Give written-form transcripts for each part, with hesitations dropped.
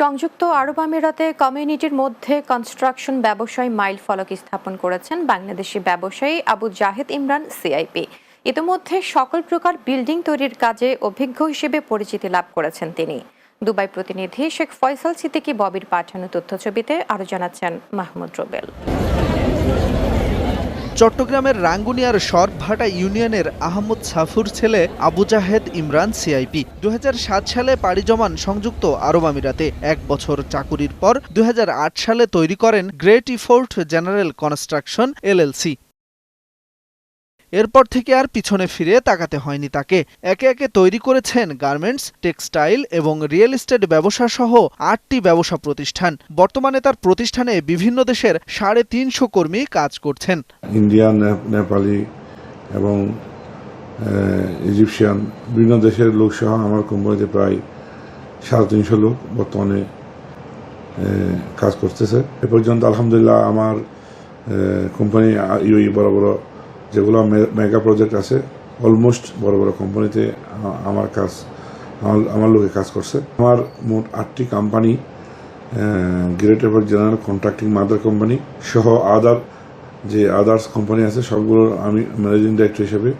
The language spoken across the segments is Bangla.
সংযুক্ত আরব আমিরাতে কমিউনিটির মধ্যে কনস্ট্রাকশন ব্যবসায় মাইল ফলক স্থাপন করেছেন বাংলাদেশি ব্যবসায়ী আবু জাহেদ ইমরান সিআইপি। ইতিমধ্যে সকল প্রকার বিল্ডিং তৈরির কাজে অভিজ্ঞ হিসেবে পরিচিতি লাভ করেছেন তিনি। দুবাই প্রতিনিধি শেখ ফয়সাল সিদ্দিকী ববির পাঠানো তথ্যছবিতে আরো জানাচ্ছেন মাহমুদ রুবেল। চট্টগ্রামের রাঙ্গুনিয়ার সরভাটা ইউনিয়নের আহমদ সাফুর ছেলে আবু জাহেদ ইমরান সিআইপি 2007 সালে পাড়ি জমান সংযুক্ত আরব আমিরাতে। 1 বছর চাকুরির পর 2008 সালে তৈরি করেন great effort general construction LLC. এরপর থেকে আর পিছনে ফিরে তাকাতে হয়নি তাকে। একে একে তৈরি করেছেন গার্মেন্টস, টেক্সটাইল এবং রিয়েল এস্টেট ব্যবসা সহ 8টি ব্যবসা প্রতিষ্ঠান। বর্তমানে তার প্রতিষ্ঠানে বিভিন্ন দেশের 350 কর্মী কাজ করছেন। ইন্ডিয়ান, নেপালি এবং ইজিপশিয়ান বিভিন্ন দেশের লোক সহ আমার কোম্পানিতে প্রায় 350 লোক বর্তমানে কাজ করতেছে। এ পর্যন্ত আলহামদুলিল্লাহ আমার কোম্পানি ইউএই বড় বড় যেগুলো মেগা প্রজেক্ট আছে অলমোস্ট বড় বড় কোম্পানিতে আমার লোকে কাজ করছে। আমার মোট 8টি company, great effort general contracting mother company সহ আদার্স কোম্পানি আছে, সবগুলোর আমি ম্যানেজিং ডাইরেক্টর হিসেবে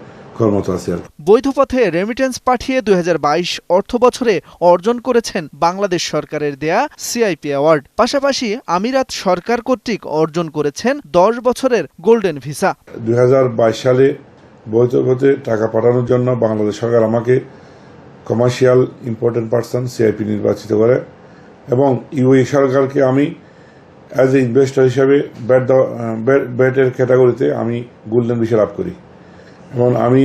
কর্মরত আছি। বৈধ পথে রেমিটেন্স পাঠিয়ে 2022 অর্থ বছরে অর্জন করেছেন বাংলাদেশ সরকারের দেয়া সিআইপি অ্যাওয়ার্ড। পাশাপাশি আমিরাত সরকার কর্তৃক অর্জন করেছেন 10 বছরের গোল্ডেন ভিসা। 2022 সালে বৈধ পথে টাকা পাঠানোর জন্য বাংলাদেশ সরকার আমাকে কমার্শিয়াল ইম্পর্টেন্ট পারসন সিআইপি নির্বাচিত করে এবং ইউএই সরকারকে আমি অ্যাজ এ ইনভেস্টর হিসাবে ব্যাটের ক্যাটাগরিতে আমি গোল্ডেন ভিসা লাভ করি এবং আমি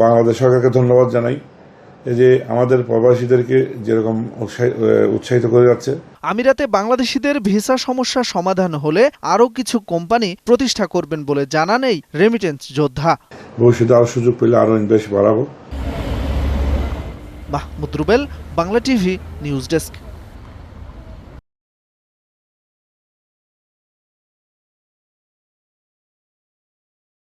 বাংলাদেশ সরকারকে ধন্যবাদ জানাই যে আমাদের প্রবাসীদেরকে যেরকম উৎসাহিত করে যাচ্ছে। আমিরাতে বাংলাদেশিদের ভিসা সমস্যা সমাধান হলে আরও কিছু কোম্পানি প্রতিষ্ঠা করবেন বলে জানান এই রেমিটেন্স যোদ্ধা। ভবিষ্যতে আরও সুযোগ পেলে আরও ইনভেস্ট বাড়াবো। Mahmud Rubel, Bangla TV news desk.